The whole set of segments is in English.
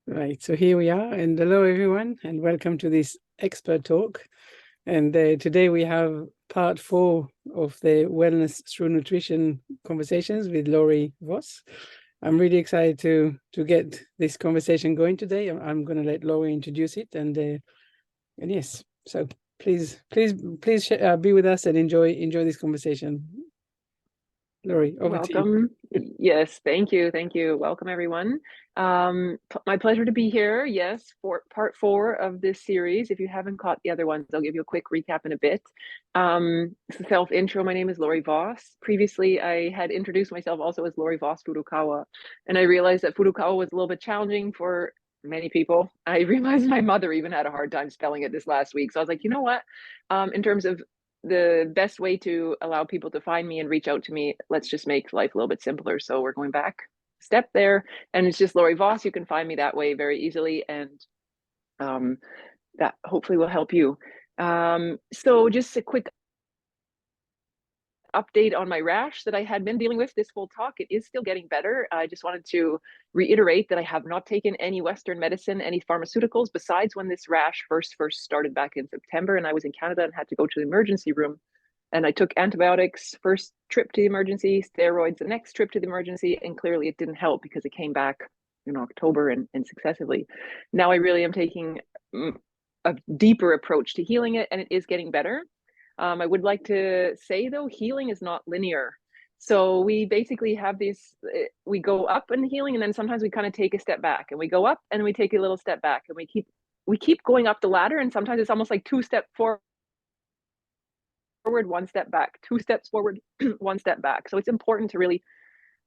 Right, so here we are, and hello everyone, and welcome to this expert talk. And today we have part 4 of the Wellness Through Nutrition conversations with Lori Voss. I'm really excited to get this conversation going today. I'm going to let Lori introduce it, and yes, so please be with us and enjoy this conversation. Lori, over to you. Welcome. Yes, thank you. Thank you. Welcome, everyone. My pleasure to be here. Yes, for part 4 of this series. If you haven't caught the other ones, I'll give you a quick recap in a bit. Self-intro, my name is Lori Voss. Previously, I had introduced myself also as Lori Voss-Furukawa, and I realized that Furukawa was a little bit challenging for many people. I realized my mother even had a hard time spelling it this last week. So I was like, you know what? In terms of the best way to allow people to find me and reach out to me, let's just make life a little bit simpler. So we're going back a step there, and it's just Lori Voss. You can find me that way very easily, and that hopefully will help you. So just a quick update on my rash that I had been dealing with this whole talk. It is still getting better. I just wanted to reiterate that I have not taken any Western medicine, any pharmaceuticals, besides when this rash first started back in September, and I was in Canada and had to go to the emergency room. And I took antibiotics, first trip to the emergency, steroids the next trip to the emergency, and clearly it didn't help because it came back in October and successively. Now I really am taking a deeper approach to healing it, and it is getting better. I would like to say, though, healing is not linear. So we basically have these, we go up in healing, and then sometimes we kind of take a step back, and we go up and we take a little step back, and we keep going up the ladder, and sometimes it's almost like 2 steps forward, 1 step back, 2 steps forward, 1 step back. So it's important to really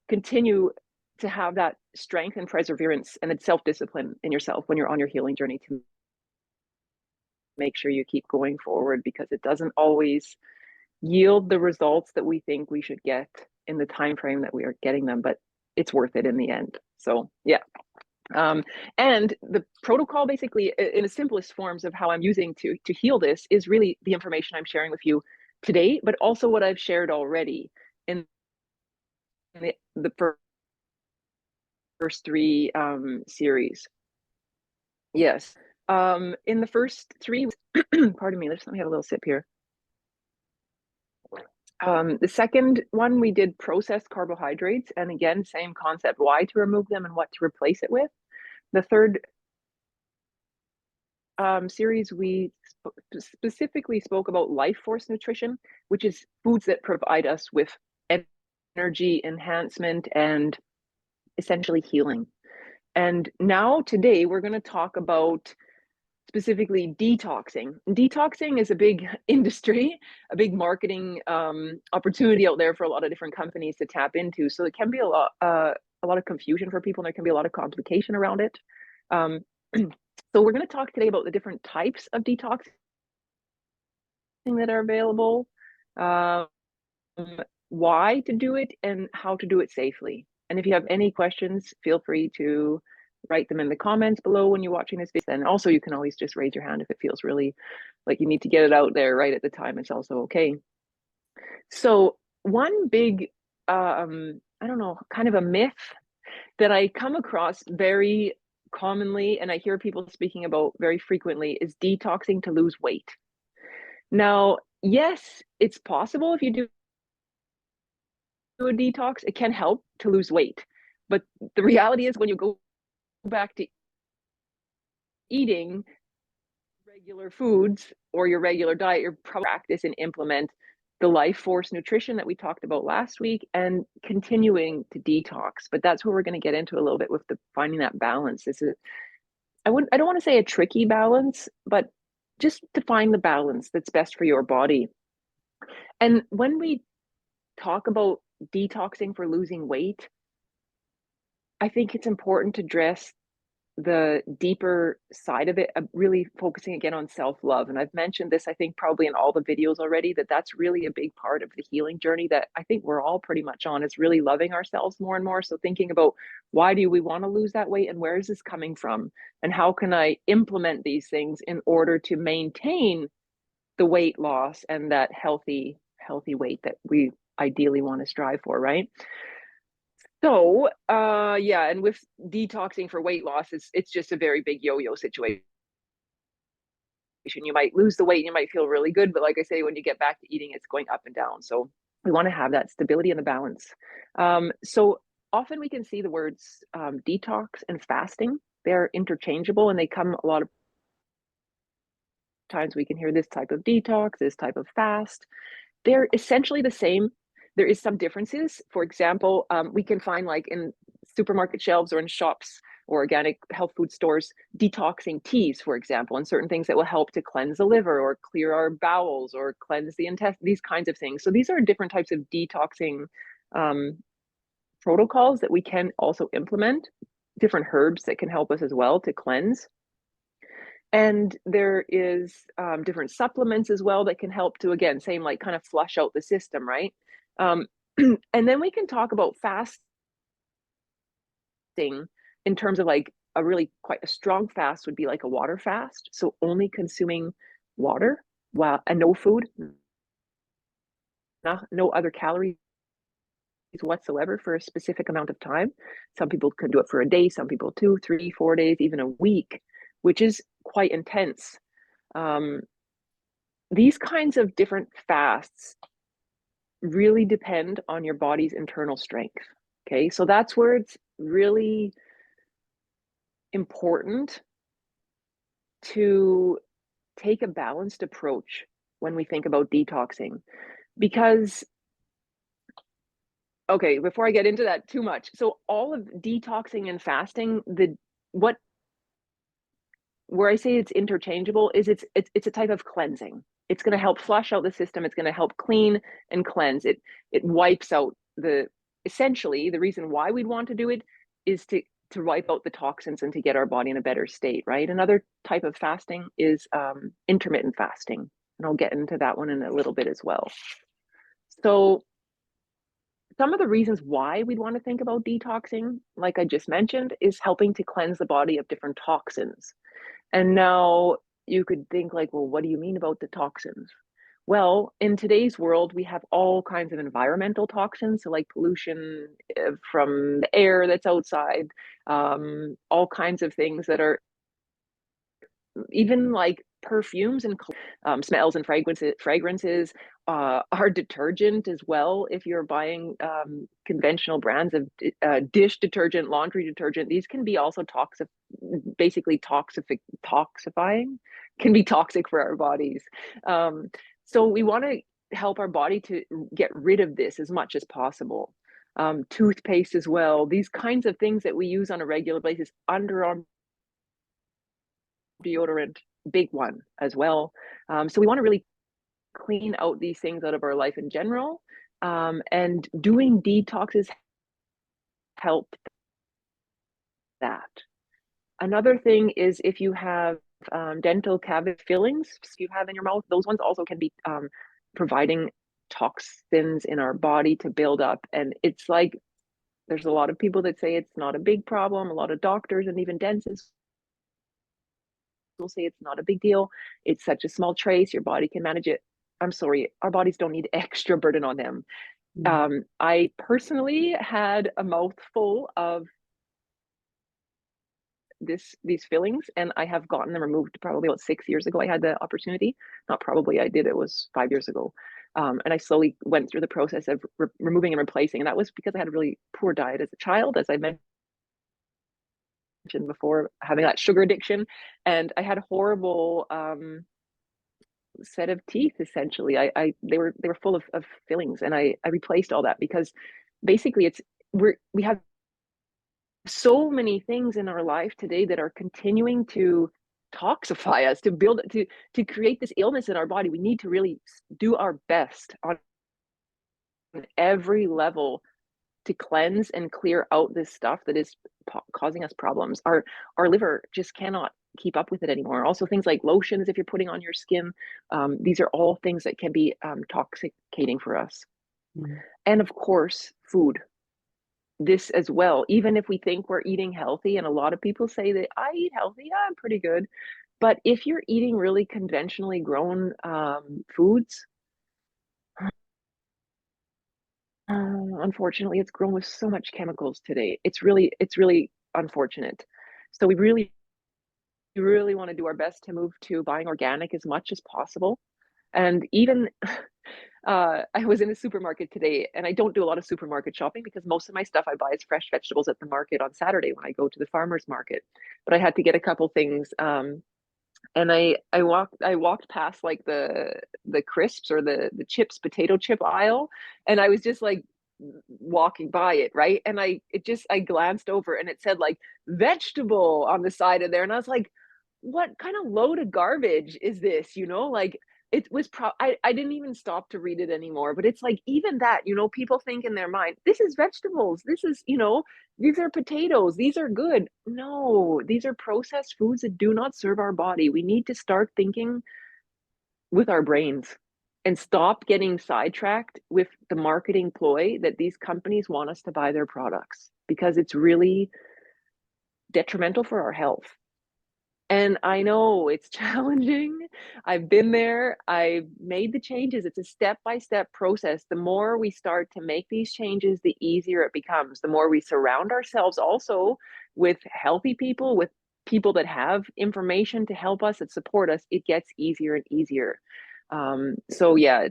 continue to have that strength and perseverance and self-discipline in yourself when you're on your healing journey, to make sure you keep going forward, because it doesn't always yield the results that we think we should get in the time frame that we are getting them, but it's worth it in the end. So yeah. And the protocol, basically, in the simplest forms of how I'm using to heal this, is really the information I'm sharing with you today, but also what I've shared already in the first 3 series. Yes. In the first 3, pardon me, let me have a little sip here. The second one, we did processed carbohydrates, and again, same concept: why to remove them and what to replace it with. The third series, we specifically spoke about life force nutrition, which is foods that provide us with energy enhancement and essentially healing. And now today we're going to talk about specifically detoxing. Detoxing is a big industry, a big marketing opportunity out there for a lot of different companies to tap into. So it can be a lot of confusion for people, and there can be a lot of complication around it. So we're going to talk today about the different types of detoxing that are available, why to do it, and how to do it safely. And if you have any questions, feel free to write them in the comments below when you're watching this video. And also, you can always just raise your hand if it feels really like you need to get it out there right at the time. It's also okay. So one big, I don't know, kind of a myth that I come across very commonly, and I hear people speaking about very frequently, is detoxing to lose weight. Now, yes, it's possible if you do a detox, it can help to lose weight. But the reality is, when you go back to eating regular foods or your regular diet, you're probably practice and implement the life force nutrition that we talked about last week, and continuing to detox. But that's where we're going to get into a little bit with the finding that balance. This is, I don't want to say a tricky balance, but just to find the balance that's best for your body. And when we talk about detoxing for losing weight, I think it's important to address the deeper side of it, really focusing again on self-love. And I've mentioned this, I think, probably in all the videos already, that that's really a big part of the healing journey that I think we're all pretty much on, is really loving ourselves more and more. So thinking about, why do we want to lose that weight, and where is this coming from, and how can I implement these things in order to maintain the weight loss and that healthy weight that we ideally want to strive for, right? So, yeah, and with detoxing for weight loss, it's just a very big yo-yo situation. You might lose the weight, you might feel really good, but like I say, when you get back to eating, it's going up and down. So we want to have that stability and the balance. So often we can see the words detox and fasting. They're interchangeable, and they come a lot of times. We can hear this type of detox, this type of fast. They're essentially the same. There is some differences. For example, we can find, like, in supermarket shelves or in shops or organic health food stores, detoxing teas, for example, and certain things that will help to cleanse the liver or clear our bowels or cleanse the intestine, these kinds of things. So these are different types of detoxing um, protocols that we can also implement, different herbs that can help us as well to cleanse. And there is different supplements as well that can help to, again, same, like, kind of flush out the system, right? Um, and then we can talk about fasting in terms of, like, a really quite a strong fast would be like a water fast. So only consuming water, while and no food, no other calories whatsoever for a specific amount of time. Some people can do it for a day, some people 2, 3, 4 days, even a week, which is quite intense. Um, these kinds of different fasts really depend on your body's internal strength. Okay, so that's where it's really important to take a balanced approach when we think about detoxing. Because, okay, before I get into that too much, so all of detoxing and fasting, what where I say it's interchangeable is it's a type of cleansing. It's going to help flush out the system. It's going to help clean and cleanse. It wipes out essentially the reason why we'd want to do it is to wipe out the toxins and to get our body in a better state, right? Another type of fasting is intermittent fasting, and I'll get into that one in a little bit as well. So some of the reasons why we'd want to think about detoxing, like I just mentioned, is helping to cleanse the body of different toxins. And now you could think, like, well, what do you mean about the toxins? Well, in today's world, we have all kinds of environmental toxins, so like pollution from the air that's outside, all kinds of things that are even like perfumes and smells and fragrances are detergent as well. If you're buying conventional brands of dish detergent, laundry detergent, these can be also basically toxifying, can be toxic for our bodies. So we want to help our body to get rid of this as much as possible. Toothpaste as well, these kinds of things that we use on a regular basis, underarm deodorant, big one as well. So we want to really clean out these things out of our life in general. And doing detoxes help that. Another thing is if you have dental cavity fillings you have in your mouth, those ones also can be providing toxins in our body to build up. And it's like, there's a lot of people that say it's not a big problem. A lot of doctors and even dentists will say it's not a big deal. It's such a small trace. Your body can manage it. I'm sorry, our bodies don't need extra burden on them. I personally had a mouthful of these fillings, and I have gotten them removed probably about 6 years ago. I had the opportunity, not probably, I did, it was 5 years ago. And I slowly went through the process of removing and replacing. And that was because I had a really poor diet as a child, as I mentioned before, having that sugar addiction. And I had a horrible set of teeth, essentially. They were full of fillings, and I replaced all that because basically we have so many things in our life today that are continuing to toxify us, to create this illness in our body. We need to really do our best on every level to cleanse and clear out this stuff that is causing us problems. Our liver just cannot keep up with it anymore. Also, things like lotions, if you're putting on your skin, these are all things that can be toxicating for us. And of course, food. This as well, even if we think we're eating healthy, and a lot of people say that I eat healthy, I'm pretty good. But if you're eating really conventionally grown foods, Unfortunately, it's grown with so much chemicals today. It's really unfortunate. So we really want to do our best to move to buying organic as much as possible. And even I was in a supermarket today, and I don't do a lot of supermarket shopping because most of my stuff I buy is fresh vegetables at the market on Saturday when I go to the farmer's market. But I had to get a couple things, and I walked past like the crisps or the chips, potato chip aisle, and I was just like walking by it, right? And I glanced over and it said like vegetable on the side of there, and I was like, what kind of load of garbage is this? Like it was I didn't even stop to read it anymore, but it's like even that, people think in their mind, this is vegetables, this is, these are potatoes, these are good. No, these are processed foods that do not serve our body. We need to start thinking with our brains and stop getting sidetracked with the marketing ploy that these companies want us to buy their products, because it's really detrimental for our health. And I know it's challenging. I've been there. I've made the changes. It's a step-by-step process. The more we start to make these changes, the easier it becomes. The more we surround ourselves also with healthy people, with people that have information to help us, that support us, it gets easier and easier. So yeah,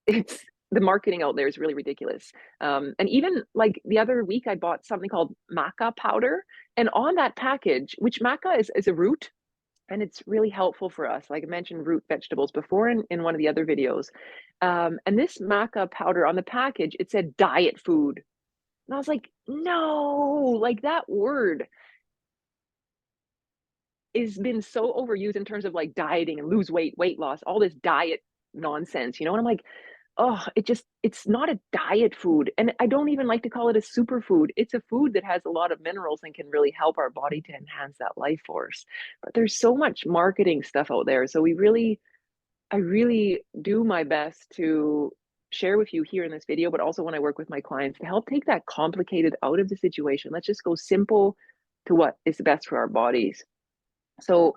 it's the marketing out there is really ridiculous. And even like the other week, I bought something called maca powder, and on that package, which maca is a root, and it's really helpful for us. Like I mentioned, root vegetables before in one of the other videos. And this maca powder on the package, it said diet food, and I was like, no, like that word has been so overused in terms of like dieting and lose weight, weight loss, all this diet nonsense, and I'm like, oh, it's not a diet food. And I don't even like to call it a superfood. It's a food that has a lot of minerals and can really help our body to enhance that life force. But there's so much marketing stuff out there. So I really do my best to share with you here in this video, but also when I work with my clients, to help take that complicated out of the situation. Let's just go simple to what is best for our bodies. So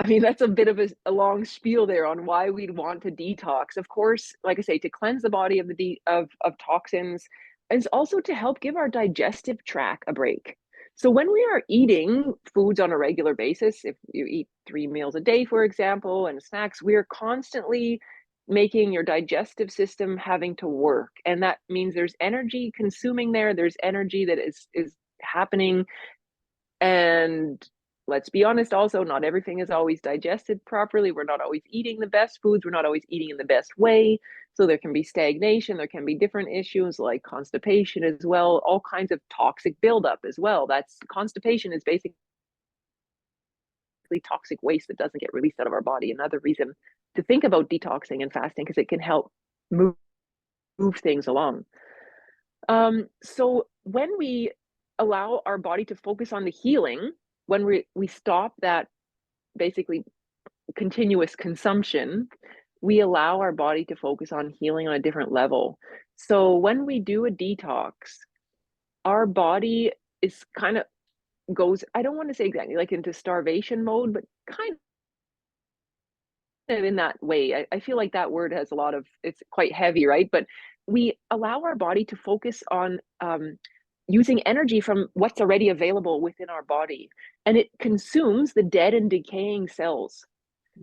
I mean, that's a bit of a long spiel there on why we'd want to detox. Of course, like I say, to cleanse the body of of toxins, is also to help give our digestive tract a break. So when we are eating foods on a regular basis, if you eat 3 meals a day, for example, and snacks, we are constantly making your digestive system having to work. And that means there's energy consuming there, there's energy that is happening, and let's be honest, also, not everything is always digested properly. We're not always eating the best foods. We're not always eating in the best way. So there can be stagnation. There can be different issues like constipation as well, all kinds of toxic buildup as well. That's constipation is basically toxic waste that doesn't get released out of our body. Another reason to think about detoxing and fasting, because it can help move things along. So when we allow our body to focus on the healing, when we stop that basically continuous consumption, we allow our body to focus on healing on a different level. So when we do a detox, our body is kind of goes, I don't want to say exactly like into starvation mode, but kind of in that way. I feel like that word has a lot of, it's quite heavy, right? But we allow our body to focus on using energy from what's already available within our body. And it consumes the dead and decaying cells,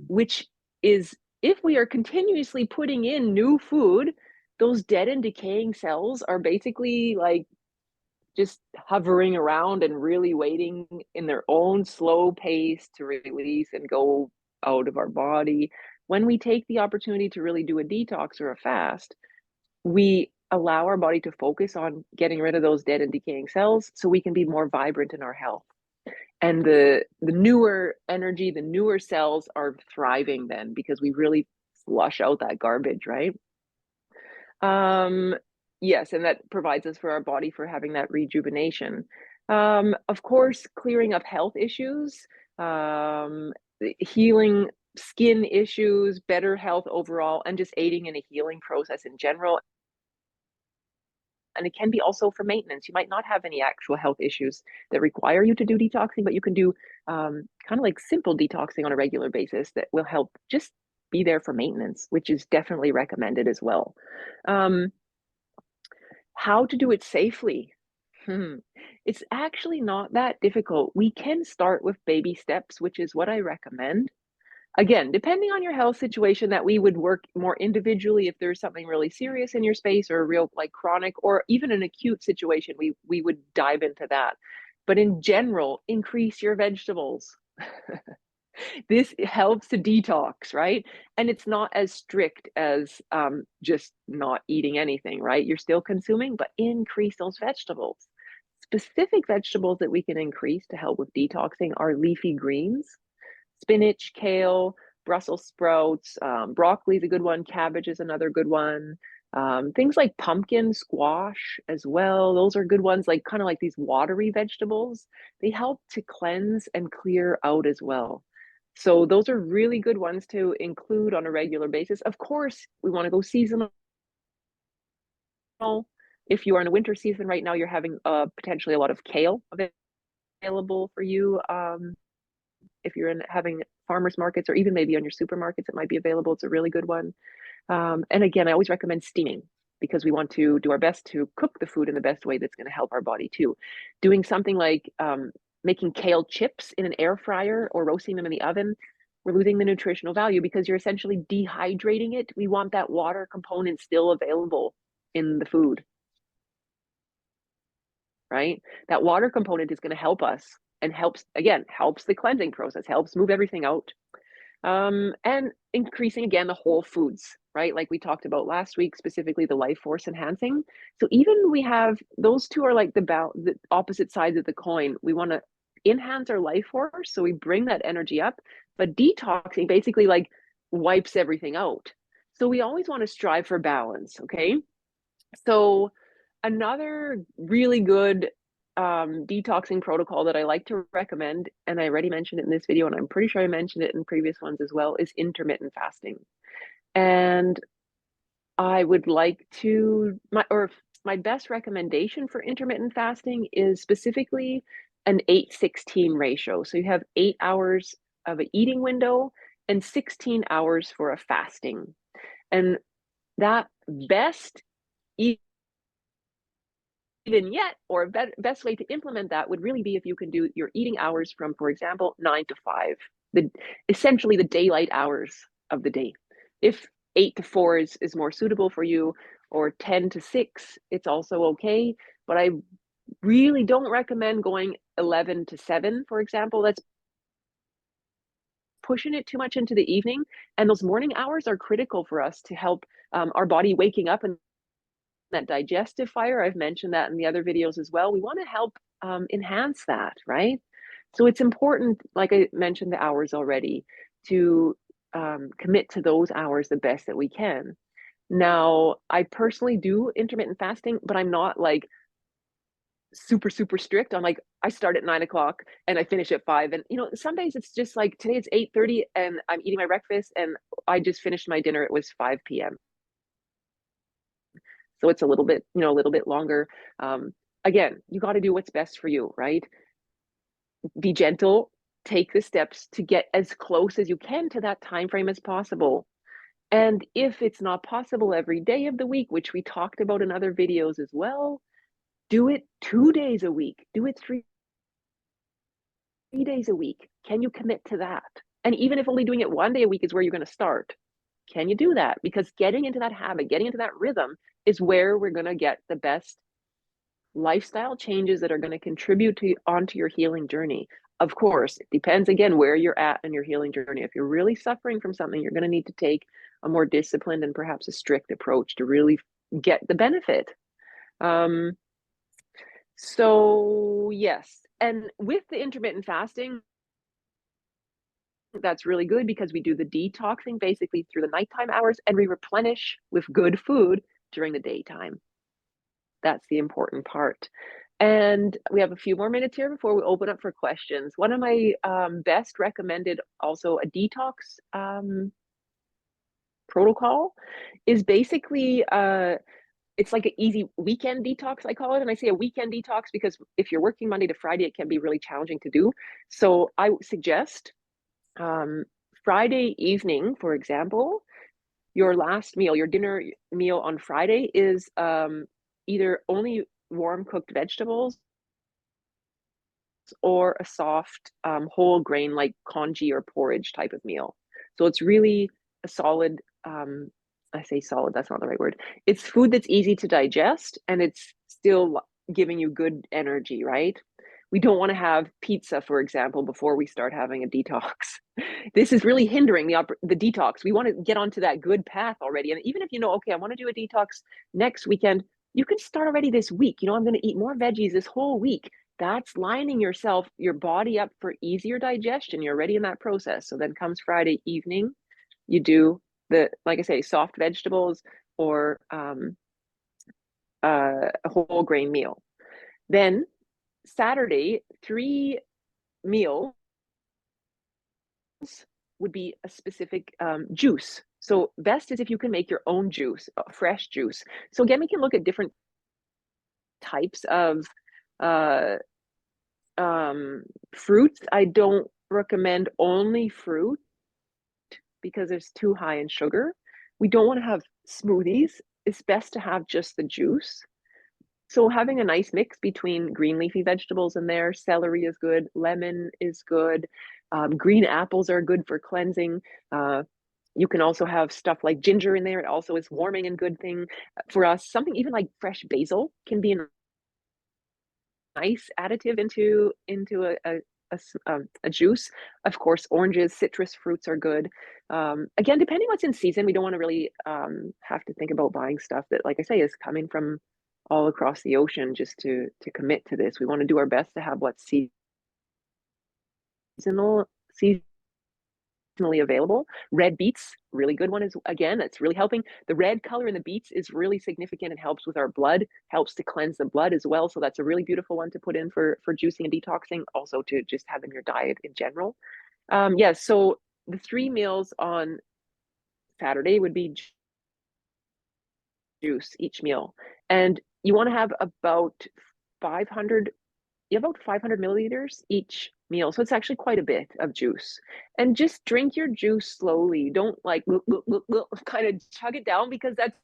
which is, if we are continuously putting in new food, those dead and decaying cells are basically like just hovering around and really waiting in their own slow pace to release and go out of our body. When we take the opportunity to really do a detox or a fast, we allow our body to focus on getting rid of those dead and decaying cells so we can be more vibrant in our health. And the newer energy, the newer cells are thriving then, because we really flush out that garbage, right? Yes, and that provides us for our body for having that rejuvenation. Of course, clearing up health issues, healing skin issues, better health overall, and just aiding in a healing process in general. And it can be also for maintenance. You might not have any actual health issues that require you to do detoxing, but you can do kind of like simple detoxing on a regular basis that will help just be there for maintenance, which is definitely recommended as well. How to do it safely? It's actually not that difficult. We can start with baby steps, which is what I recommend. Again, depending on your health situation, that we would work more individually. If there's something really serious in your space, or a real like chronic or even an acute situation, we would dive into that. But in general, increase your vegetables. This helps to detox, right? And it's not as strict as just not eating anything, right? You're still consuming, but increase those vegetables. Specific vegetables that we can increase to help with detoxing are leafy greens, spinach, kale, Brussels sprouts, broccoli is a good one, cabbage is another good one. Things like pumpkin, squash as well. Those are good ones, like kind of like these watery vegetables. They help to cleanse and clear out as well. So those are really good ones to include on a regular basis. Of course, we want to go seasonal. If you are in a winter season right now, you're having potentially a lot of kale available for you. If you're having farmers markets, or even maybe on your supermarkets, it might be available. It's a really good one. And again, I always recommend steaming, because we want to do our best to cook the food in the best way that's going to help our body too. Doing something like making kale chips in an air fryer or roasting them in the oven, we're losing the nutritional value because you're essentially dehydrating it. We want that water component still available in the food, right? That water component is going to help us, and helps the cleansing process, helps move everything out. And increasing again the whole foods, right? Like we talked about last week, specifically the life force enhancing. So even we have those two are like the opposite sides of the coin. We want to enhance our life force, so we bring that energy up, but detoxing basically like wipes everything out. So we always want to strive for balance, okay? So another really good detoxing protocol that I like to recommend, and I already mentioned it in this video, and I'm pretty sure I mentioned it in previous ones as well, is intermittent fasting. And I would like to, my best recommendation for intermittent fasting is specifically an 8-16 ratio. So you have 8 hours of an eating window and 16 hours for a fasting. And that best even yet, or best way to implement that would really be if you can do your eating hours from, for example, 9 to 5, essentially the daylight hours of the day. If 8 to 4 is more suitable for you, or 10 to 6, it's also okay. But I really don't recommend going 11 to 7, for example. That's pushing it too much into the evening. And those morning hours are critical for us to help our body waking up, and that digestive fire. I've mentioned that in the other videos as well. We want to help enhance that, right? So it's important, like I mentioned the hours already, to commit to those hours the best that we can. Now, I personally do intermittent fasting, but I'm not like super strict. I'm like, I start at 9 o'clock and I finish at 5. And some days it's just like, today it's 8:30 and I'm eating my breakfast and I just finished my dinner. It was 5 p.m. So it's a little bit longer. Again, you got to do what's best for you, right? Be gentle, take the steps to get as close as you can to that time frame as possible. And if it's not possible every day of the week, which we talked about in other videos as well, do it 2 days a week, do it 3 days a week. Can you commit to that? And even if only doing it 1 day a week is where you're going to start, can you do that? Because getting into that habit, getting into that rhythm is where we're going to get the best lifestyle changes that are going to contribute onto your healing journey. Of course, it depends again where you're at in your healing journey. If you're really suffering from something, you're going to need to take a more disciplined and perhaps a strict approach to really get the benefit. So yes, and with the intermittent fasting, that's really good because we do the detoxing basically through the nighttime hours, and we replenish with good food during the daytime. That's the important part. And we have a few more minutes here before we open up for questions. One of my best recommended, also a detox protocol, is basically it's like an easy weekend detox, I call it. And I say a weekend detox because if you're working Monday to Friday, it can be really challenging to do. So I suggest Friday evening, for example, your last meal, your dinner meal on Friday is either only warm cooked vegetables or a soft whole grain like congee or porridge type of meal. So it's really a solid, I say solid, that's not the right word. It's food that's easy to digest and it's still giving you good energy, right? We don't want to have pizza, for example, before we start having a detox. This is really hindering the detox. We want to get onto that good path already. And even if you know, okay, I want to do a detox next weekend, you can start already this week. You know, I'm going to eat more veggies this whole week. That's lining your body up for easier digestion. You're already in that process. So then comes Friday evening, you do like I say, soft vegetables or a whole grain meal. Then Saturday, 3 meals would be a specific juice. So best is if you can make your own juice, fresh juice. So again, we can look at different types of fruits. I don't recommend only fruit because it's too high in sugar. We don't want to have smoothies. It's best to have just the juice. So having a nice mix between green leafy vegetables in there, celery is good, lemon is good, green apples are good for cleansing. You can also have stuff like ginger in there. It also is warming and good thing for us. Something even like fresh basil can be a nice additive into a juice. Of course, oranges, citrus fruits are good. Again, depending what's in season, we don't want to really have to think about buying stuff that, like I say, is coming from all across the ocean just to commit to this. We want to do our best to have what's seasonally available. Red beets, really good one is, again, it's really helping. The red color in the beets is really significant. It helps with our blood, helps to cleanse the blood as well. So that's a really beautiful one to put in for juicing and detoxing, also to just have in your diet in general. Yes, so the 3 meals on Saturday would be juice each meal. And you want to have about 500 milliliters each meal. So it's actually quite a bit of juice. And just drink your juice slowly. Don't like kind of chug it down, because that's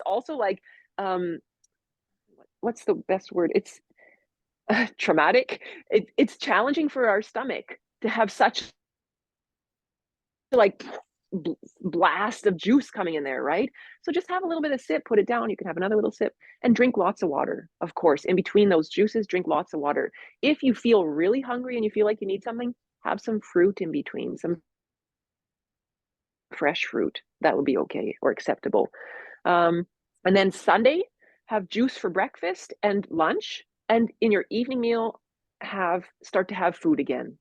also like, what's the best word? It's traumatic. It's challenging for our stomach to have such like blast of juice coming in there, right? So just have a little bit of sip, put it down. You can have another little sip and drink lots of water. Of course, in between those juices, drink lots of water. If you feel really hungry and you feel like you need something, have some fruit in between, some fresh fruit. That would be okay or acceptable. And then Sunday, have juice for breakfast and lunch. And in your evening meal, start to have food again.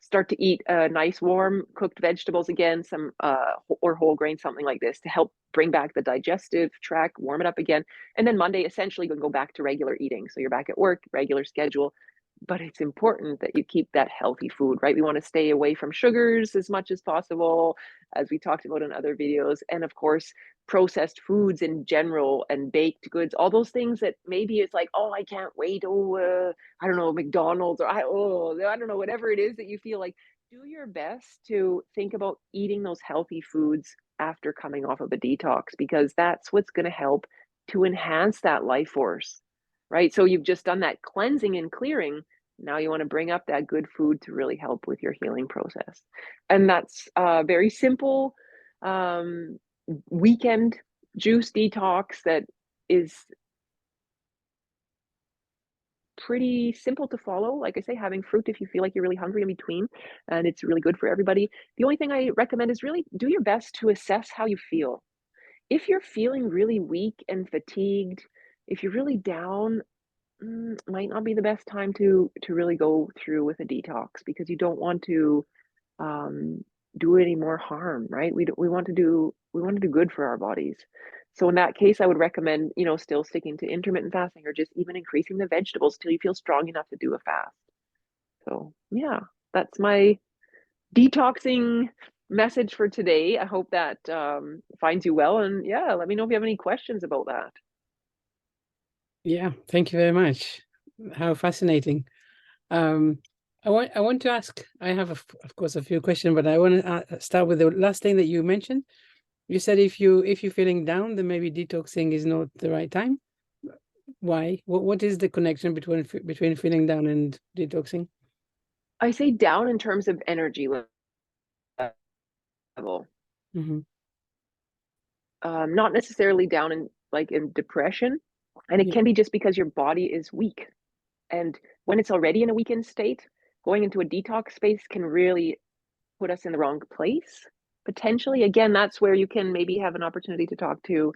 Start to eat nice warm cooked vegetables again, some or whole grain, something like this, to help bring back the digestive tract, warm it up again. And then Monday, essentially, you can go back to regular eating. So you're back at work, regular schedule. But it's important that you keep that healthy food, right? We want to stay away from sugars as much as possible, as we talked about in other videos. And of course, processed foods in general and baked goods, all those things that maybe it's like, oh, I can't wait. Oh, I don't know, McDonald's, or I don't know, whatever it is that you feel like. Do your best to think about eating those healthy foods after coming off of a detox, because that's what's going to help to enhance that life force, right? So you've just done that cleansing and clearing. Now you want to bring up that good food to really help with your healing process. And that's very simple weekend juice detox that is pretty simple to follow. Like I say, having fruit if you feel like you're really hungry in between, and it's really good for everybody. The only thing I recommend is really do your best to assess how you feel. If you're feeling really weak and fatigued, if you're really down, might not be the best time to really go through with a detox, because you don't want to do any more harm, right? We want to do good for our bodies. So in that case, I would recommend, still sticking to intermittent fasting, or just even increasing the vegetables till you feel strong enough to do a fast. So yeah, that's my detoxing message for today. I hope that finds you well, and yeah, let me know if you have any questions about that. Yeah, thank you very much. How fascinating. I want to ask, I have, of course, a few questions, but I want to start with the last thing that you mentioned. You said if you're feeling down, then maybe detoxing is not the right time. Why? What is the connection between feeling down and detoxing? I say down in terms of energy level, Mm-hmm. not necessarily down in depression. And it Yeah. can be just because your body is weak. And when it's already in a weakened state, going into a detox space can really put us in the wrong place. Potentially, again, that's where you can maybe have an opportunity to talk to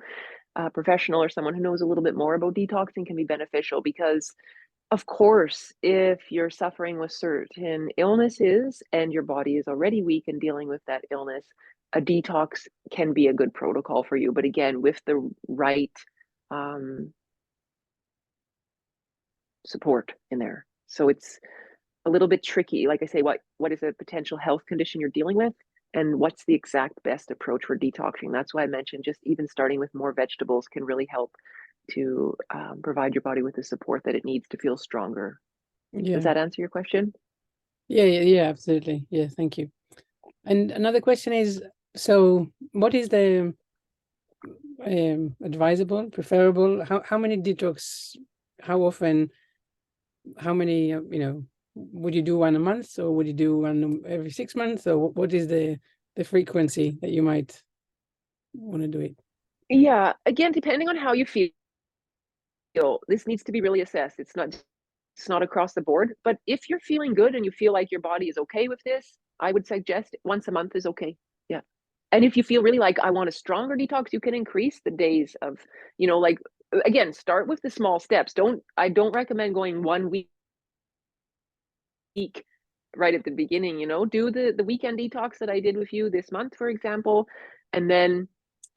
a professional or someone who knows a little bit more about detoxing can be beneficial because, of course, if you're suffering with certain illnesses and your body is already weak and dealing with that illness, a detox can be a good protocol for you. But again, with the right um, support in there. So it's a little bit tricky. Like I say, what is a potential health condition you're dealing with? And what's the exact best approach for detoxing? That's why I mentioned just even starting with more vegetables can really help to provide your body with the support that it needs to feel stronger. Does Yeah. that answer your question? Yeah, absolutely. Yeah, thank you. And another question is, so what is the advisable, preferable? How many detox? How often? How many? Would you do one a month, or would you do one every 6 months, or what is the frequency that you might want to do it? Yeah, again, depending on how you feel, this needs to be really assessed. It's not across the board, but if you're feeling good and you feel like your body is okay with this, I would suggest once a month is okay. Yeah. And if you feel really like I want a stronger detox, you can increase the days of, like again, start with the small steps. I don't recommend going 1 week right at the beginning, do the weekend detox that I did with you this month, for example. And then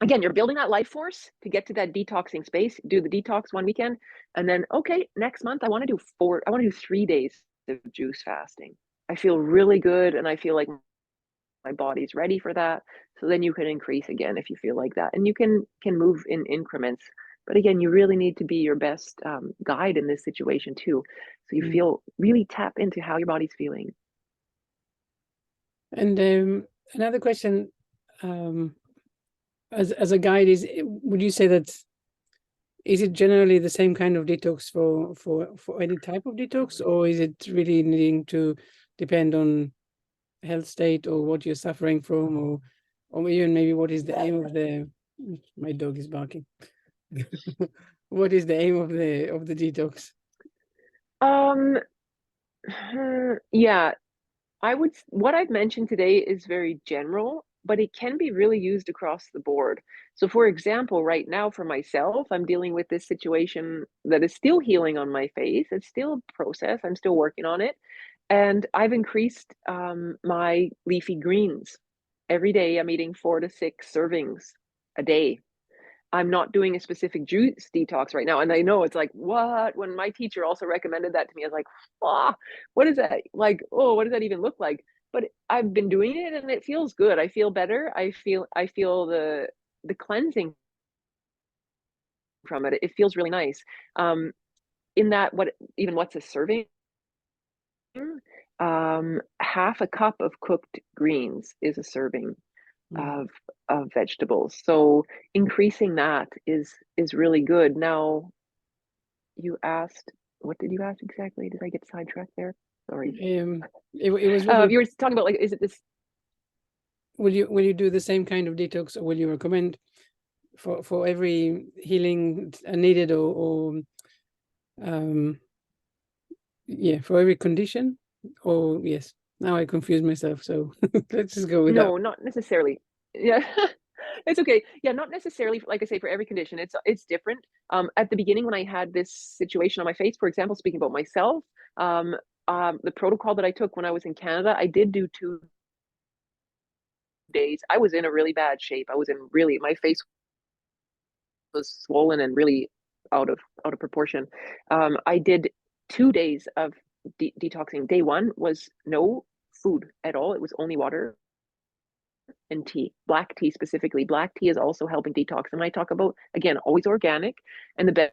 again, you're building that life force to get to that detoxing space. Do the detox one weekend. And then, okay, next month I want to do 3 days of juice fasting. I feel really good and I feel like my body's ready for that. So then you can increase again if you feel like that. And you can move in increments. But again, you really need to be your best guide in this situation too. So you Mm. feel really tap into how your body's feeling. And another question, um, as a guide, would you say that is it generally the same kind of detox for any type of detox, or is it really needing to depend on health state or what you're suffering from, or even maybe what is the aim of the my dog is barking. What is the aim of the detox? Um, yeah, what I've mentioned today is very general, but it can be really used across the board. So, for example, right now for myself, I'm dealing with this situation that is still healing on my face. It's still a process. I'm still working on it. And I've increased my leafy greens. Every day, I'm eating 4 to 6 servings a day. I'm not doing a specific juice detox right now. And I know it's like, what? When my teacher also recommended that to me, I was like, ah, what is that? Like, oh, what does that even look like? But I've been doing it and it feels good. I feel better. I feel the cleansing from it. It feels really nice. In that what's a serving? Half a cup of cooked greens is a serving Mm. of vegetables. So increasing that is really good. Now, you asked, what did you ask exactly? Did I get sidetracked there? Sorry. It was really, You were talking about like, is it this? will you do the same kind of detox, or will you recommend for every healing needed, or um yeah, for every condition? Or yes, now I confuse myself, so let's just go with that. No, not necessarily. Yeah, it's okay. Yeah, not necessarily. Like I say, for every condition, it's different. At the beginning, when I had this situation on my face, for example, speaking about myself, the protocol that I took when I was in Canada, I did do 2 days. I was in a really bad shape. My face was swollen and really out of proportion. I did 2 days of detoxing. Day one was no food at all. It was only water and tea, black tea specifically. Black tea is also helping detox. And I talk about, again, always organic. And the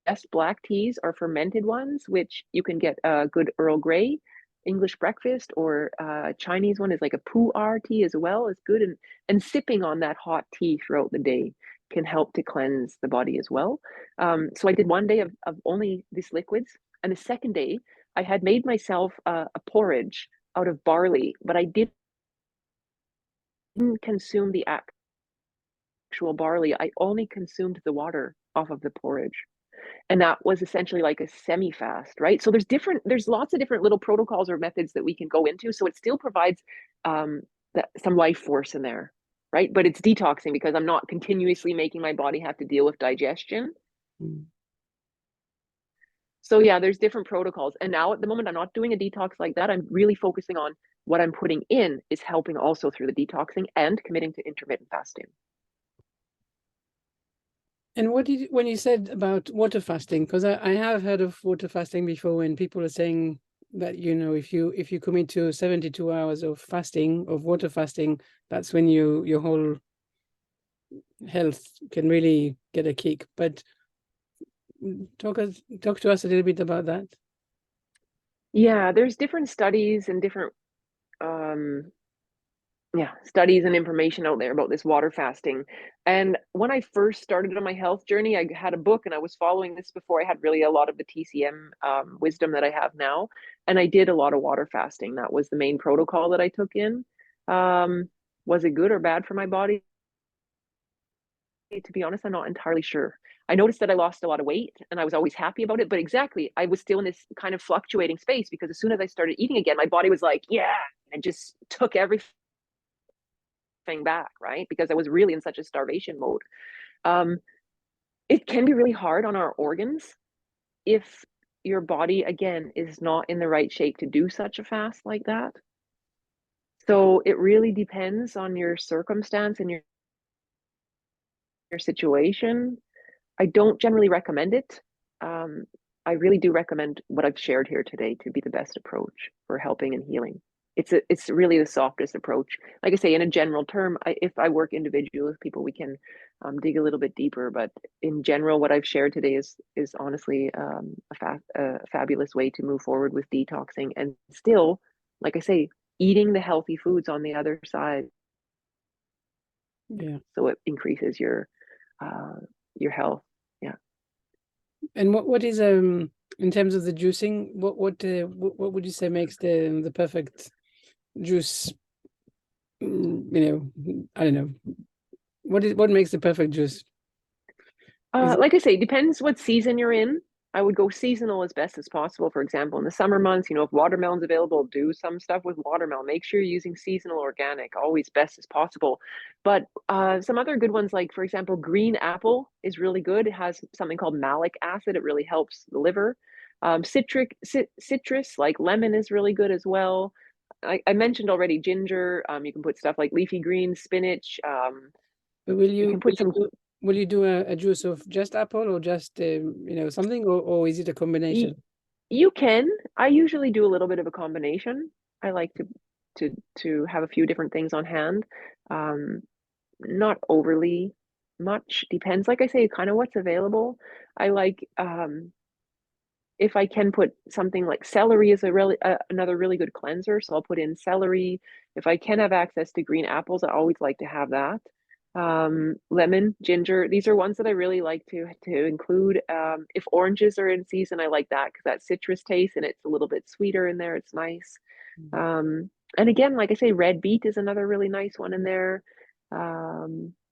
best black teas are fermented ones, which you can get a good Earl Grey English breakfast, or Chinese one is like a pu'er tea as well, is good. And sipping on that hot tea throughout the day can help to cleanse the body as well. So I did one day of only these liquids, and the second day I had made myself a porridge out of barley, but I didn't consume the actual barley. I only consumed the water off of the porridge. And that was essentially like a semi-fast, right? So there's lots of different little protocols or methods that we can go into. So it still provides some life force in there, right? But it's detoxing because I'm not continuously making my body have to deal with digestion. Mm. So yeah, there's different protocols. And now at the moment, I'm not doing a detox like that. I'm really focusing on what I'm putting in is helping also through the detoxing and committing to intermittent fasting. And when you said about water fasting, because I have heard of water fasting before, when people are saying that, if you commit to 72 hours of fasting, of water fasting, that's when your whole health can really get a kick. But talk to us a little bit about that. Yeah, there's different studies and different studies and information out there about this water fasting. And when I first started on my health journey, I had a book and I was following this before I had really a lot of the TCM wisdom that I have now. And I did a lot of water fasting. That was the main protocol that I took in. Was it good or bad for my body? To be honest, I'm not entirely sure. I noticed that I lost a lot of weight and I was always happy about it. But exactly, I was still in this kind of fluctuating space because as soon as I started eating again, my body was like, yeah, and just took everything back, right? Because I was really in such a starvation mode. It can be really hard on our organs if your body, again, is not in the right shape to do such a fast like that. So it really depends on your circumstance and your situation. I don't generally recommend it. I really do recommend what I've shared here today to be the best approach for helping and healing. It's really the softest approach. Like I say, in a general term, if I work individually with people, we can dig a little bit deeper. But in general, what I've shared today is honestly a fabulous way to move forward with detoxing and still, like I say, eating the healthy foods on the other side. Yeah. So it increases your health. Yeah. And what is in terms of the juicing, what would you say makes the perfect juice? I don't know. What makes the perfect juice? Like I say, depends what season you're in. I would go seasonal as best as possible. For example, in the summer months, if watermelon's available, do some stuff with watermelon. Make sure you're using seasonal organic, always best as possible. But some other good ones, like, for example, green apple is really good. It has something called malic acid. It really helps the liver. Citrus, like lemon, is really good as well. I mentioned already ginger. You can put stuff like leafy greens, spinach. But You can put some. will you do a juice of just apple or just something, or is it a combination? You can. I usually do a little bit of a combination. I like to have a few different things on hand. Not overly much. Depends, like I say, kind of what's available. I like if I can put something like celery is another really good cleanser, so I'll put in celery. If I can have access to green apples, I always like to have that. Lemon, ginger, these are ones that I really like to include. If oranges are in season, I like that because that citrus taste and it's a little bit sweeter in there. It's nice. And again, like I say, red beet is another really nice one in there.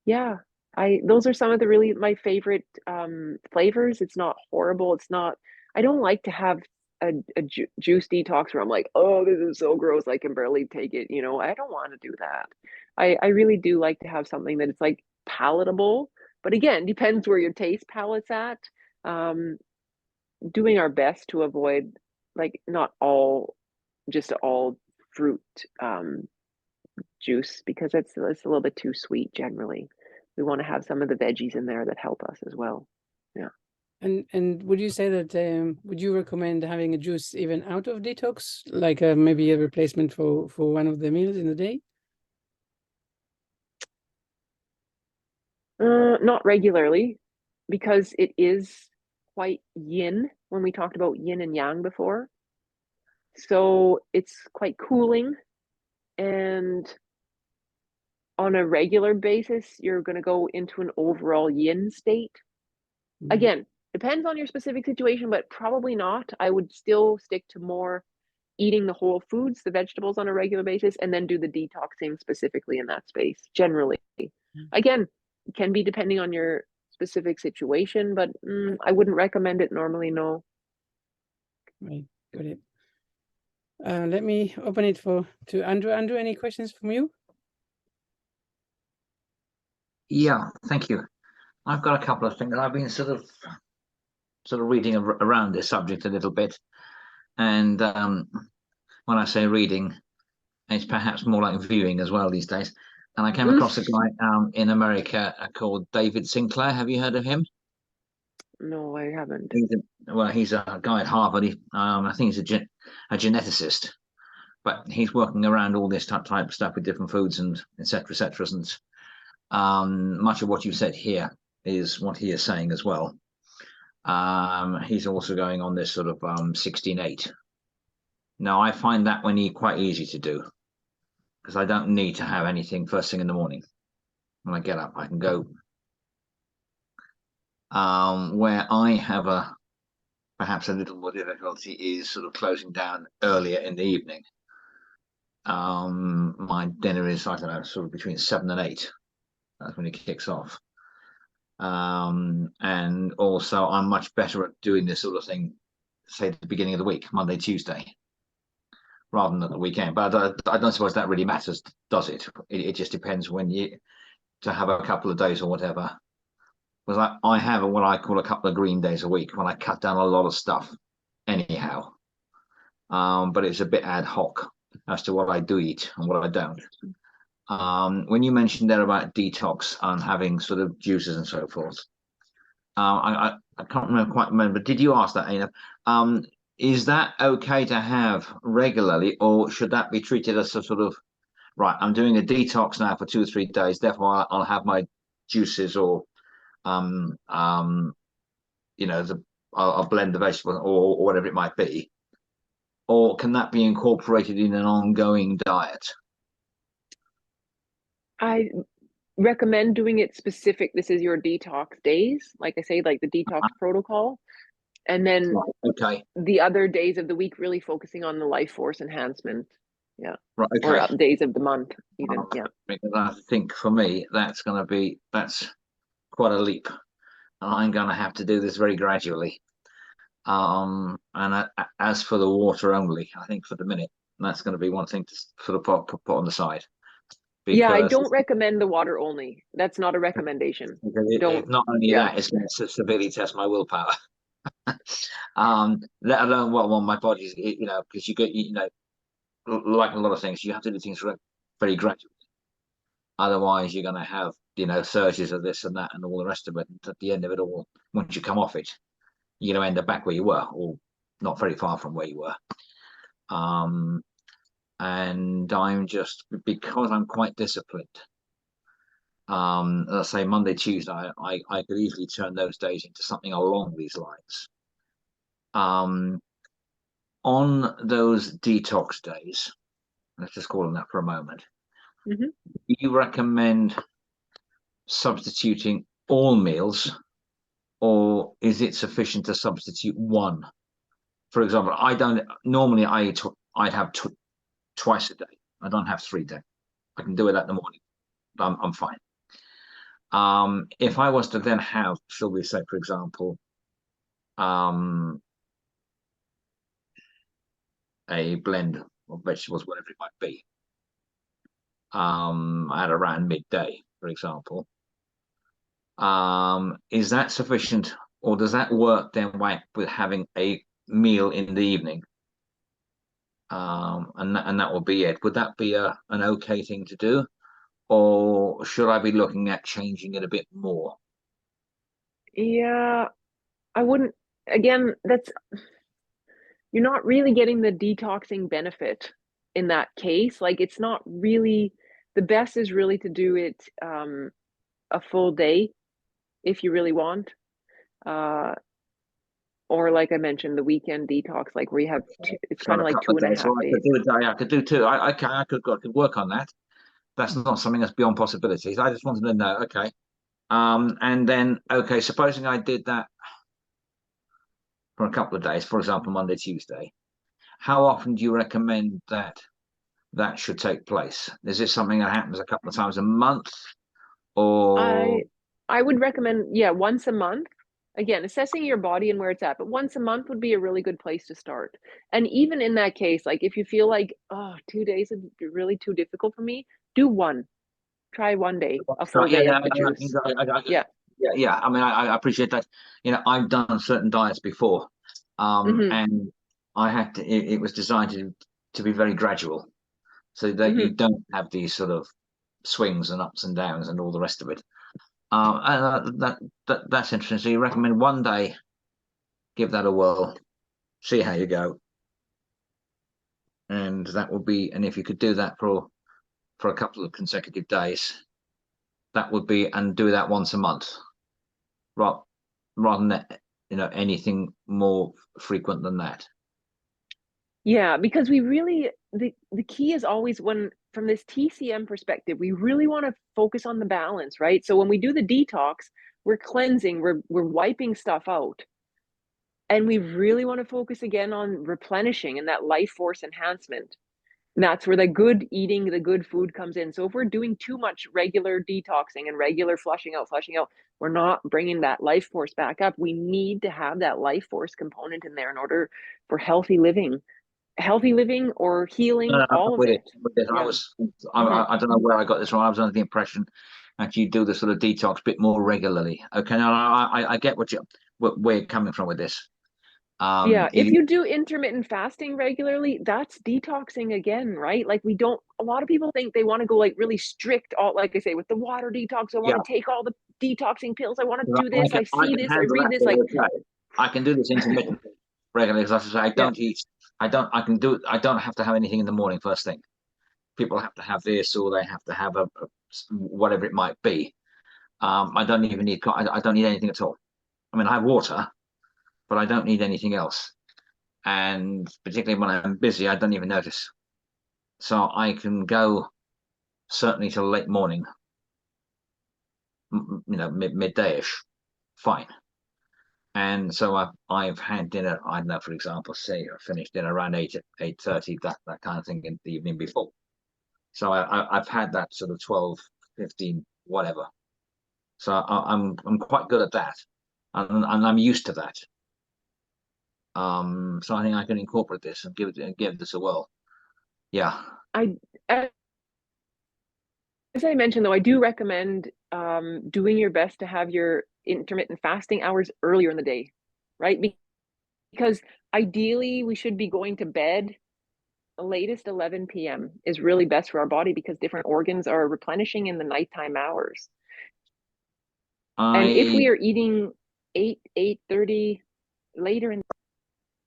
Yeah, those are some of the really my favorite flavors. It's not horrible. It's not. I don't like to have a juice detox where I'm like, oh, this is so gross, I can barely take it. I don't want to do that. I really do like to have something that it's like palatable, but again, depends where your taste palate's at. Doing our best to avoid like not just all fruit juice because it's a little bit too sweet generally. We want to have some of the veggies in there that help us as well. Yeah. And would you say that would you recommend having a juice even out of detox, like maybe a replacement for one of the meals in the day? Not regularly, because it is quite yin when we talked about yin and yang before. So it's quite cooling, and on a regular basis, you're going to go into an overall yin state. Again, depends on your specific situation, but probably not. I would still stick to more eating the whole foods, the vegetables on a regular basis, and then do the detoxing specifically in that space, generally. Again, it can be depending on your specific situation, but I wouldn't recommend it normally, no. Right, got it. Let me open it to Andrew. Andrew, any questions from you? Yeah, thank you. I've got a couple of things. I've been sort of reading around this subject a little bit, and when I say reading, it's perhaps more like viewing as well these days. And I came across a guy in America called David Sinclair. Have you heard of him? No, I haven't. He's a guy at Harvard. I think he's a geneticist, but he's working around all this type of stuff with different foods and et cetera, and much of what you said here is what he is saying as well. He's also going on this sort of 16-8. Now, I find that one quite easy to do because I don't need to have anything first thing in the morning. When I get up, I can go. Where I have perhaps a little more difficulty is sort of closing down earlier in the evening. My dinner is, I don't know, sort of between 7 and 8. That's when it kicks off. And also I'm much better at doing this sort of thing, say at the beginning of the week, Monday, Tuesday, rather than at the weekend. But I don't suppose that really matters, does it? It just depends when to have a couple of days or whatever. Because I have what I call a couple of green days a week when I cut down a lot of stuff anyhow. But it's a bit ad hoc as to what I do eat and what I don't. When you mentioned there about detox and having sort of juices and so forth, I can't quite remember. Did you ask that, Aina? Is that okay to have regularly, or should that be treated as a sort of, right, I'm doing a detox now for 2 or 3 days, therefore I'll have my juices, or I'll blend the vegetables or whatever it might be, or can that be incorporated in an ongoing diet? I recommend doing it specific. This is your detox days, like I say, like the detox protocol, and then the other days of the week really focusing on the life force enhancement. Yeah, right. Okay. Or days of the month even. Yeah, because I think for me that's quite a leap, and I'm going to have to do this very gradually. And as for the water only, I think for the minute that's going to be one thing to sort of put on the side. Yeah, I don't recommend the water only. That's not a recommendation. Not only that, it's going to severely test my willpower. Let alone what my body's, because you get, like a lot of things, you have to do things very gradually. Otherwise, you're going to have, surges of this and that and all the rest of it. And at the end of it all, once you come off it, you're going to end up back where you were, or not very far from where you were. And I'm just, because I'm quite disciplined, let's say Monday, Tuesday, I could easily turn those days into something along these lines. On those detox days, let's just call them that for a moment, do you recommend substituting all meals, or is it sufficient to substitute one? For example, normally I'd have twice a day. I don't have 3 days. I can do it at the morning. I'm fine. If I was to then have, shall we say, for example, a blend of vegetables, whatever it might be, at around midday, for example, is that sufficient, or does that work then with having a meal in the evening? And that will be it. Would that be an okay thing to do, or should I be looking at changing it a bit more? Yeah, I wouldn't. Again, you're not really getting the detoxing benefit in that case. Like, it's not really, the best is really to do it a full day if you really want, or like I mentioned, the weekend detox, like where you have it's So kind a of like couple of days, 2.5 so I days. could do a day. I could do two. I could work on that. That's not something that's beyond possibilities. I just wanted to know. Okay. And then okay, supposing I did that for a couple of days, for example, Monday, Tuesday. How often do you recommend that should take place? Is this something that happens a couple of times a month, or I would recommend, yeah, once a month. Again, assessing your body and where it's at, but once a month would be a really good place to start. And even in that case, like if you feel like, oh, 2 days would be really too difficult for me, do one. Try one day, a full yeah, day yeah, of the juice. Yeah. yeah. I mean, I appreciate that. You know, I've done certain diets before, Hmm. and I had to. It was designed to be very gradual, so that Hmm. you don't have these sort of swings and ups and downs and all the rest of it. And that's interesting. So you recommend one day, give that a whirl, see how you go, and that would be. And if you could do that for a couple of consecutive days, that would be, and do that once a month, rather than anything more frequent than that. Yeah, because we really the key is always when from this TCM perspective, we really want to focus on the balance, right? So when we do the detox, we're cleansing, we're wiping stuff out. And we really want to focus again on replenishing and that life force enhancement. And that's where the good eating, the good food comes in. So if we're doing too much regular detoxing and regular flushing out, we're not bringing that life force back up. We need to have that life force component in there in order for healthy living or healing, all of With it, it. with it. Yeah. I don't know where I got this wrong. I was under the impression that you do the sort of detox bit more regularly. Okay, now I get where you're coming from with this. Yeah, if You you do intermittent fasting regularly, that's detoxing again, right? Like a lot of people think they want to go like really strict, all like I say, with the water detox. I want Yeah, to take all the detoxing pills. I want to do I this. can, I I see can this. I handle read that this. bit Like, okay. I can do this intermittent regularly because I say I yeah, don't eat. I can do it. I don't have to have anything in the morning first thing. People have to have this, or they have to have a whatever it might be. I don't even need. I don't need anything at all. I mean, I have water, but I don't need anything else. And particularly when I'm busy, I don't even notice. So I can go certainly till late morning, middayish, fine. And so I've had dinner. I don't know, for example, say I finished dinner around 8:30, that kind of thing in the evening before. So I've had that sort of 12, 15, whatever. So I'm quite good at that, and I'm used to that. So I think I can incorporate this and give this a whirl. Yeah. I as I mentioned though, I do recommend doing your best to have your intermittent fasting hours earlier in the day, right? Because ideally we should be going to bed the latest 11 p.m. is really best for our body because different organs are replenishing in the nighttime hours. And if I we are eating 8:30 later in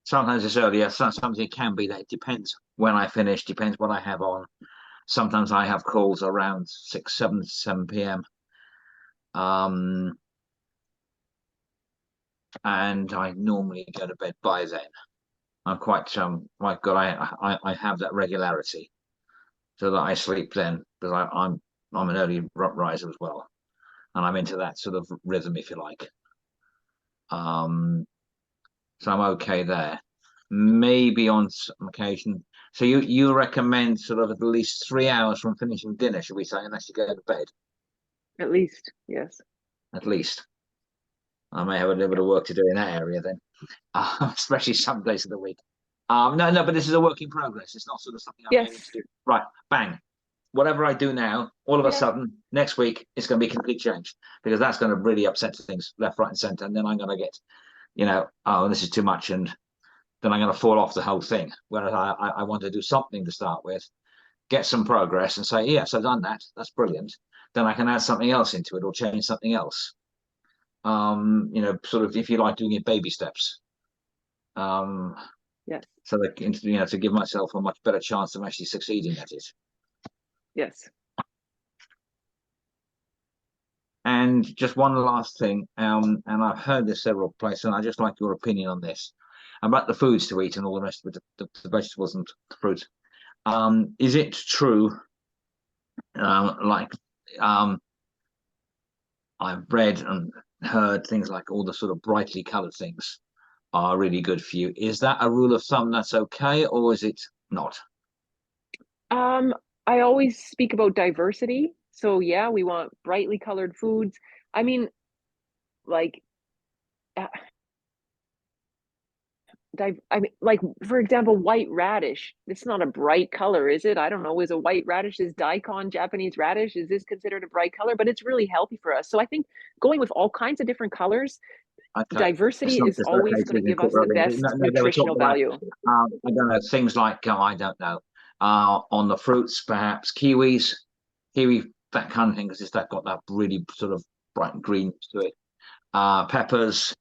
Sometimes it's earlier. Sometimes it can be that. It depends when I finish. Depends what I have on. Sometimes I have calls around 6, 7 p.m. And I normally go to bed by then. I'm quite good. I have that regularity so that I sleep then because I'm an early riser as well, and I'm into that sort of rhythm, if you like. So I'm okay there. Maybe on some occasion. So you recommend sort of at least 3 hours from finishing dinner, should we say, unless you go to bed, at least, yes. at least. I may have a little bit of work to do in that area then, especially some days of the week. No, but this is a work in progress. It's not sort of something I'm aiming to Yes. do. Right, bang. Whatever I do now, all of a Yeah. sudden, next week, it's going to be complete change because that's going to really upset things left, right, and center. And then I'm going to get, oh, this is too much. And then I'm going to fall off the whole thing. Whereas I want to do something to start with, get some progress and say, yes, I've done that. That's brilliant. Then I can add something else into it or change something else. Sort of, if you like, doing it baby steps. Yes. So that, to give myself a much better chance of actually succeeding at it. Yes. And just one last thing, and I've heard this several places, and I just like your opinion on this about the foods to eat and all the rest of it, the vegetables and the fruit. Is it true? I've read and heard things like all the sort of brightly colored things are really good for you. Is that a rule of thumb that's okay, or is it not? I always speak about diversity. So yeah, we want brightly colored foods. I mean, like, like, for example, white radish. It's not a bright color, is it? I don't know. Is a white radish, is daikon Japanese radish, is this considered a bright color? But it's really healthy for us. So I think going with all kinds of different colors, Okay. diversity is always going to give us the best nutritional value. I don't know, things like, I don't know, on the fruits, perhaps kiwi, that kind of thing, because they've got that really sort of bright green to it. Peppers,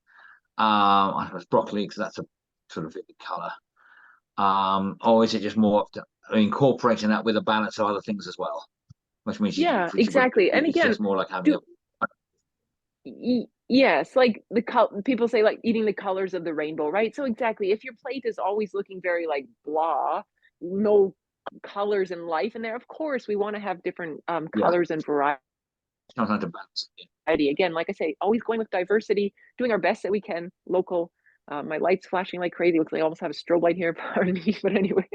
I suppose broccoli, because that's a sort of vivid color. Or is it just more incorporating that with a balance of other things as well? Which means exactly. And again, it's more like having yes, like people say, like, eating the colors of the rainbow, right? So exactly, if your plate is always looking very like blah, no colors in life in there, of course we want to have different colors and variety. Sometimes to balance. Again, like I say, always going with diversity, doing our best that we can, local. My light's flashing like crazy. Looks like I almost have a strobe light here, pardon me, but anyways.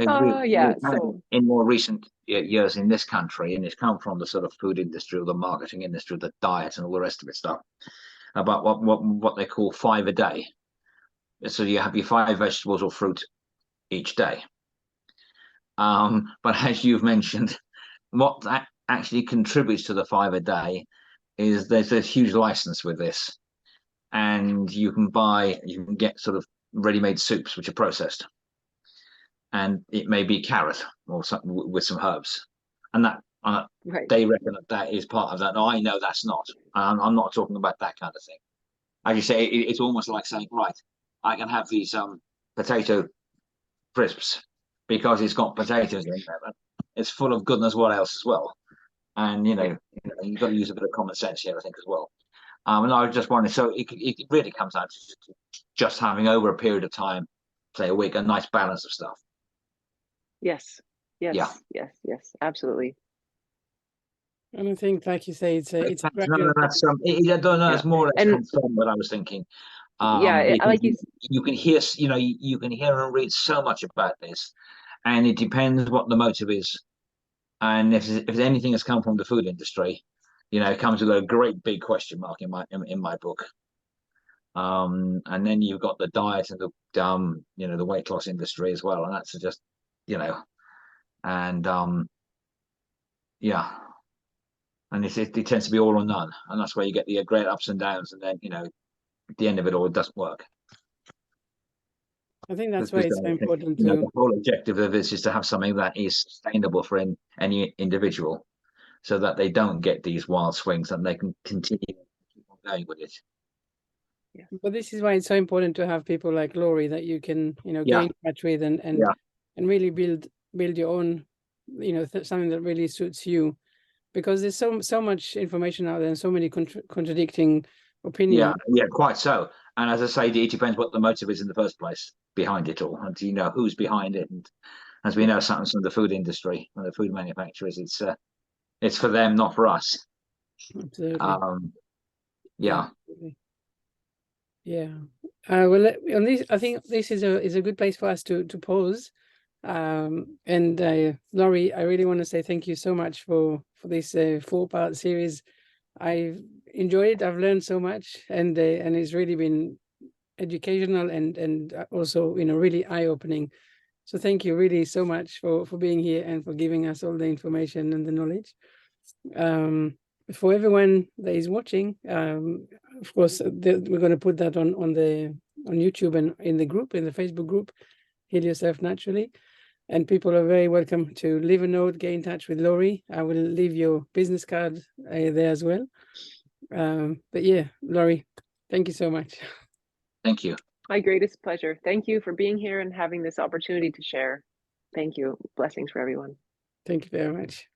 So in more recent years in this country, and it's come from the sort of food industry or the marketing industry, the diet and all the rest of it stuff, about what they call 5 a day. So you have your 5 vegetables or fruit each day. But as you've mentioned, what that actually contributes to the 5 a day is there's a huge license with this, and you can get sort of ready-made soups which are processed, and it may be carrot or something with some herbs, and that they reckon that is part of that. No, I know that's not. I'm not talking about that kind of thing. As you say, it's almost like saying, right, I can have these potato crisps because it's got potatoes in there, but it's full of goodness what else as well. And you've got to use a bit of common sense here, I think, as well. And I was just wondering, so it really comes down to just having over a period of time, say a week, a nice balance of stuff. Yes, absolutely. And I think, like you say, it's gradual. That's more or less confirmed what I was thinking. Like you can hear, you can hear and read so much about this, and it depends what the motive is. And if anything has come from the food industry, it comes with a great big question mark in my book. And then you've got the diet and the weight loss industry as well, and that's just and and it tends to be all or none, and that's where you get the great ups and downs, and then at the end of it all, it doesn't work. I think that's why it's so important to. The whole objective of this is to have something that is sustainable for any individual, so that they don't get these wild swings and they can continue to keep on going with it. Yeah. But this is why it's so important to have people like Lori that you can get in touch with and really build your own something that really suits you, because there's so much information out there and so many contradicting opinions. Yeah, quite so. And as I say, it depends what the motive is in the first place behind it all, and who's behind it. And as we know, something from the food industry and the food manufacturers, it's for them, not for us. Absolutely. Yeah. Well, on this, I think this is a good place for us to pause. And Lori, I really want to say thank you so much for this 4-part series. I've enjoyed it. I've learned so much, and it's really been educational and also really eye-opening. So thank you really so much for being here and for giving us all the information and the knowledge. For everyone that is watching, of course, we're going to put that on YouTube and in the Facebook group, Heal Yourself Naturally. And people are very welcome to leave a note, get in touch with Lori. I will leave your business card there as well. But yeah, Lori, thank you so much. Thank you. My greatest pleasure. Thank you for being here and having this opportunity to share. Thank you. Blessings for everyone. Thank you very much.